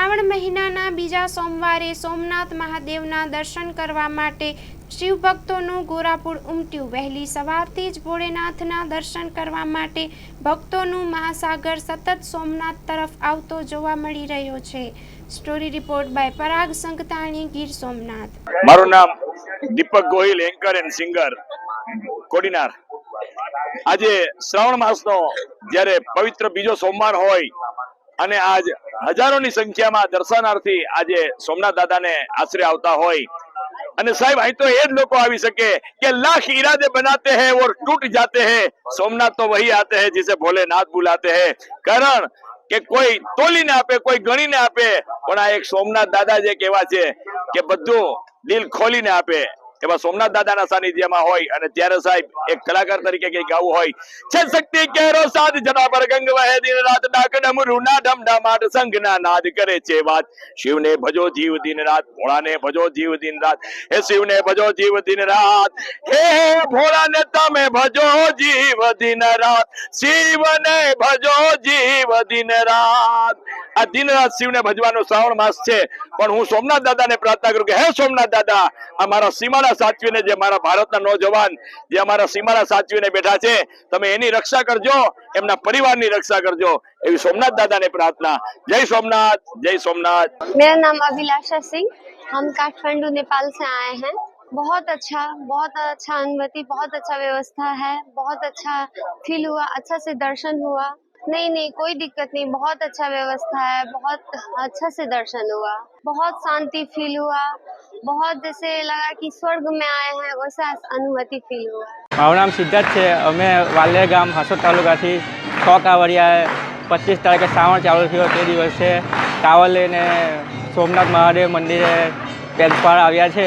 શ્રાવણ મહિનાના બીજા સોમવારે સોમનાથ મહાદેવના દર્શન કરવા માટે શિવભક્તોનું ઘોરાપુર ઉમટ્યું। વહેલી સવારથી જ ભોળેનાથના દર્શન કરવા માટે ભક્તોનું મહાસાગર સતત સોમનાથ તરફ આવતો જોવા મળી રહ્યો છે। Story report by Parag Sangtani, Gir Somnath. મારું નામ Deepak Gohil, anchor and singer, Kodinar. આજે શ્રાવણ માસનો જ્યારે પવિત્ર બીજો સોમવાર હોય અને આજ હજારોની સંખ્યામાં દર્શનાર્થી આજે સોમનાથ દાદાને આશરે આવતા હોય અને સાહેબ અહીં તો એ જ લોકો આવી શકે કે લાખ इरादे बनाते हैं और टूट जाते हैं, सोमनाथ तो वही आते हैं जिसे भोलेनाथ बुलाते हैं। कारण કે કોઈ તોલીને આપે, કોઈ ગણીને આપે, પણ આ એક સોમનાથ દાદા જે કેવા છે કે બધું દિલ ખોલીને આપે, એવા સોમનાથ દાદાના સાનિધ્યમાં હોય અને ત્યારે સાહેબ એક કલાકાર તરીકે કઈ ગાવું હોય છે શક્તિ કેરો સાધ જટા પર ગંગ વહે દિન રાત ડાક ડમરુ ના ઢમઢમાટ સંગના નાદ કરે છે વાત। શિવને ભજો જીવ દિન રાત, ભોળાને ભજો જીવ દિન રાત, હે શિવને ભજો જીવ દિન રાત, હે ભોળાને તમે ભજો જીવ દિન રાત, શિવને ભજો જીવ દિન રાત। આ દિન રાત શિવને ભજવાનો શ્રાવણ માસ છે, પણ હું સોમનાથ દાદાને પ્રાર્થના કરું કે હે સોમનાથ દાદા, અમારા સીમાડા સાચવીને જે મારા ભારતના નોજવાન જે અમારા સીમાડા સાચવીને બેઠા છે, તમે એની રક્ષા કરજો, એમના પરિવારની रक्षा करजो, एवी सोमनाथ दादा ने प्रार्थना। जय सोमनाथ, जय सोमनाथ। मेरा नाम अभिलाषा सिंह, हम काठमांडू नेपाल से आए हैं। बहुत अच्छा अनुभूति, बहुत अच्छा व्यवस्था है, बहुत अच्छा फील हुआ, अच्छा से दर्शन हुआ। नहीं कोई दिक्कत नहीं, बहुत अच्छा व्यवस्था है, बहुत अच्छा से दर्शन हुआ, बहुत शांति फील हुआ, बहुत जैसे लगा कि स्वर्ग में आए हैं वैसा अनुभूति फील हुआ। મારું નામ સિદ્ધાર્થ છે। અમે વાલેર ગામ હાસોદ તાલુકાથી 6 કાવડિયા 25 તારીખે શ્રાવણ ચાલુ થયો તે દિવસે કાવડ લઈને સોમનાથ મહાદેવ મંદિરે પેદપાડ આવ્યા છે।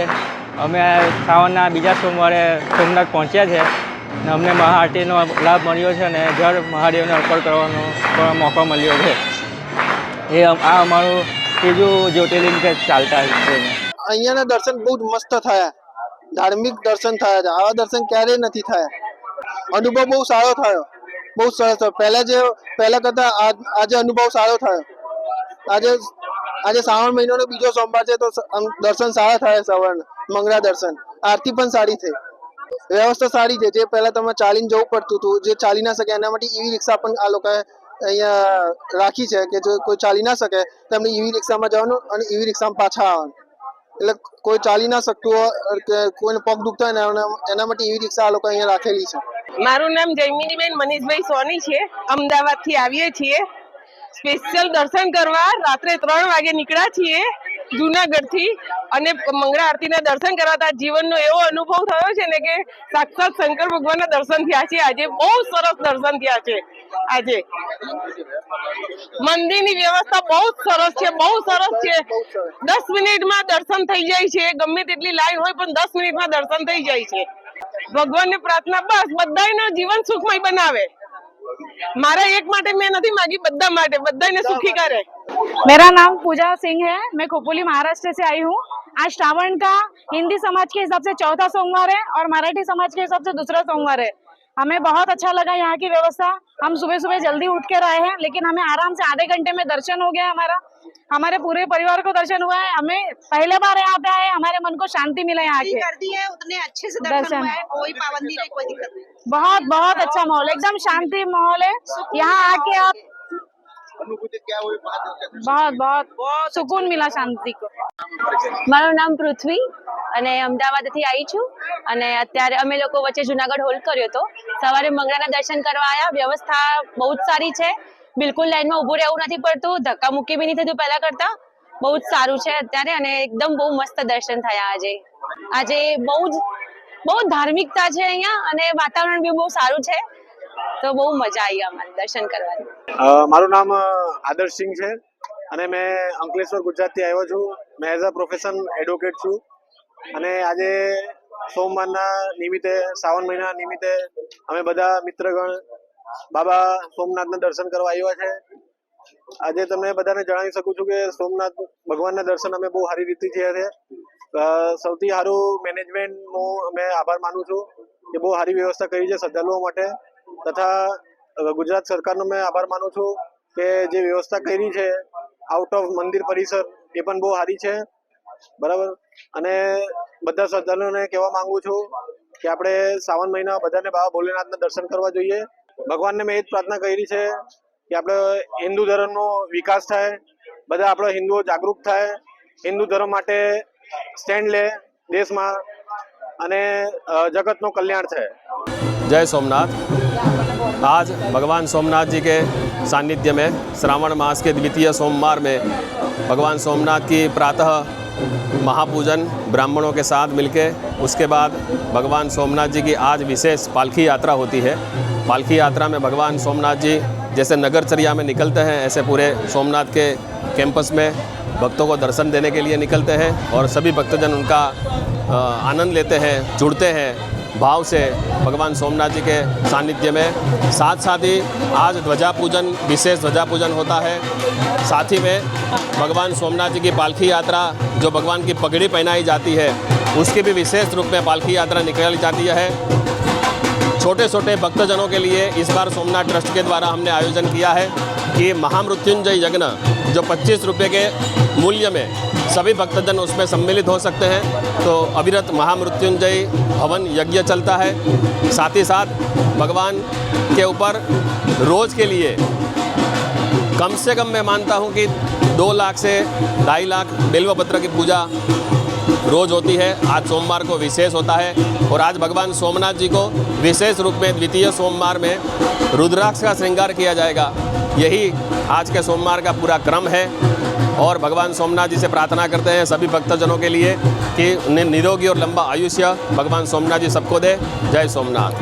અમે શ્રાવણના બીજા સોમવારે સોમનાથ પહોંચ્યા છે અને અમને મહાઆરતીનો લાભ મળ્યો છે અને જળ મહાદેવને અર્પણ કરવાનો મોકો મળ્યો છે। એ આ અમારું ત્રીજું જ્યોતિર્લિંગ છે ચાલતા છે। અહીંયાના દર્શન બહુ જ મસ્ત થયા, ધાર્મિક દર્શન થયા છે, આવા દર્શન ક્યારેય નથી થયા। અનુભવ બહુ સારો થયો, બહુ સરસ થયો। પહેલા કરતા આજે અનુભવ સારો થયો। આજે શ્રાવણ મહિનાનો બીજો સોમવાર છે તો દર્શન સારા થયા। સવારના મંગળા દર્શન, આરતી પણ સારી થઈ, વ્યવસ્થા સારી છે। જે પહેલા તમે ચાલીને જવું પડતું હતું, જે ચાલી ના શકે એના માટે ઈવી રિક્ષા પણ આ લોકોએ અહીંયા રાખી છે કે જો કોઈ ચાલી ના શકે તો એમને ઈવી રિક્ષામાં જવાનું અને ઈવી રિક્ષામાં પાછા આવવાનું। એટલે કોઈ ચાલી ના શકતું હોય કે કોઈને પગ દુખતા હોય ને એના માટે એવી રિક્ષા આ લોકો અહીંયા રાખેલી છે। મારું નામ જયમિનીબેન મનીષભાઈ સોની છે। અમદાવાદથી આવીએ છીએ સ્પેશિયલ દર્શન કરવા। રાત્રે 3 વાગે નીકળ્યા છીએ જુનાગઢથી અને મંગળા આરતીના દર્શન કરાતા જીવનનો એવો અનુભવ થયો છે ને કે સાક્ષાત શંકર ભગવાનના દર્શન થયા છે। આજે બહુ સરસ દર્શન થયા છે। આજે મંદિરની વ્યવસ્થા બહુ સરસ છે, બહુ સરસ છે। 10 મિનિટમાં દર્શન થઈ જાય છે, ગમે તેટલી લાઈન હોય પણ 10 મિનિટમાં દર્શન થઈ જાય છે। ભગવાનને પ્રાર્થના બસ બધાયનું જીવન સુખમય બનાવે। મારા એક માટે મેં નથી मांगी, બધા માટે, બધાને સુખી કરે। मेरा नाम पूजा सिंह है, मैं खोपोली महाराष्ट्र से आई हूँ। आज श्रावण का हिंदी समाज के हिसाब से 4था सोमवार है और मराठी समाज के हिसाब से 2रा सोमवार है। हमें बहुत अच्छा लगा यहाँ की व्यवस्था। हम सुबह जल्दी उठ कर आए हैं, लेकिन हमें आराम से आधे घंटे में दर्शन हो गया। हमारे पूरे परिवार को दर्शन हुआ है। हमें पहले बार यहाँ पे आए, हमारे मन को शांति मिला यहाँ के। कर दी है, उतने अच्छे से दर्शन हुआ है, कोई पाबंदी नहीं, कोई दिक्कत नहीं। बहुत अच्छा माहौल, एकदम शांति माहौल है। यहाँ आके आप बहुत सुकून मिला शांति को। મારું નામ પૃથ્વી અને અમદાવાદથી આવી છું અને અત્યારે અમે લોકો વચ્ચે જુનાગઢ હોલ્ડ કર્યો હતો। સવારે મંગળાના દર્શન કરવા આવ્યા। વ્યવસ્થા બહુ જ સારી છે, બિલકુલ લાઈનમાં ઊભું રહેવું નથી પડતું, ધક્કા મુક્કી બી નહીં થતું પહેલા કરતા। બહુ જ સારું છે અત્યારે અને એકદમ બહુ મસ્ત દર્શન થયા આજે બહુ ધાર્મિકતા છે અહીંયા અને વાતાવરણ બી બહુ સારું છે, તો બહુ મજા આવી અમારે દર્શન કરવાની। મારું નામ આદર્શ સિંહ છે અને મેં અંકલેશ્વર ગુજરાતથી આવ્યો છું। મેં એઝ અ પ્રોફેશન એડવોકેટ છું અને આજે સોમવારના નિમિત્તે, શ્રાવણ મહિના નિમિત્તે અમે બધા મિત્રગણ બાબા સોમનાથના દર્શન કરવા આવ્યા છે। આજે તમને બધાને જણાવી શકું છું કે સોમનાથ ભગવાનના દર્શન અમે બહુ સારી રીતે થયા છે। સૌથી સારું મેનેજમેન્ટનો અમે આભાર માનું છું કે બહુ સારી વ્યવસ્થા કરી છે શ્રદ્ધાળુઓ માટે, તથા ગુજરાત સરકારનો મેં આભાર માનું છું કે જે વ્યવસ્થા કરી છે આઉટ ઓફ મંદિર પરિસર એ પણ બહુ સારી છે, બરાબર. અને બધા શ્રદ્ધાળુઓને કહેવા માંગુ છું કે આપણે શ્રાવણ મહિના બધાને બાબા ભોલેનાથના દર્શન કરવા જોઈએ. ભગવાનને મેં એ જ પ્રાર્થના કરી છે કે આપણે હિન્દુ ધર્મનો વિકાસ થાય, બધા આપણે હિન્દુઓ જાગૃત થાય, હિન્દુ ધર્મ માટે સ્ટેન્ડ લે દેશમાં અને જગતનું कल्याण થાય. जय सोमनाथ। आज भगवान सोमनाथ जी के सानिध्य में श्रावण मास के द्वितीय सोमवार में भगवान सोमनाथ की प्रातः महापूजन ब्राह्मणों के साथ मिलके, उसके बाद भगवान सोमनाथ जी की आज विशेष पालकी यात्रा होती है। पालकी यात्रा में भगवान सोमनाथ जी जैसे नगरचर्या में निकलते हैं, ऐसे पूरे सोमनाथ के कैंपस में भक्तों को दर्शन देने के लिए निकलते हैं और सभी भक्तजन उनका आनंद लेते हैं, जुड़ते हैं भाव से भगवान सोमनाथ जी के सानिध्य में। साथ ही आज ध्वजा पूजन, विशेष ध्वजा पूजन होता है। साथ ही में भगवान सोमनाथ जी की पालकी यात्रा, जो भगवान की पगड़ी पहनाई जाती है, उसकी भी विशेष रूप में पालकी यात्रा निकाली जाती है। छोटे छोटे भक्तजनों के लिए इस बार सोमनाथ ट्रस्ट के द्वारा हमने आयोजन किया है कि महामृत्युंजय यज्ञ, जो 25 रुपये के मूल्य में सभी भक्तजन उसमें सम्मिलित हो सकते हैं। तो अविरत महामृत्युंजय हवन यज्ञ चलता है। साथ ही साथ भगवान के ऊपर रोज़ के लिए कम से कम मैं मानता हूँ कि 2 लाख से 2.5 लाख बेलवपत्र की पूजा रोज़ होती है। आज सोमवार को विशेष होता है और आज भगवान सोमनाथ जी को विशेष रूप में द्वितीय सोमवार में रुद्राक्ष का श्रृंगार किया जाएगा। यही आज के सोमवार का पूरा क्रम है और भगवान सोमनाथ जी से प्रार्थना करते हैं सभी भक्तजनों के लिए कि उन्हें निरोगी और लंबा आयुष्य भगवान सोमनाथ जी सबको दे। जय सोमनाथ।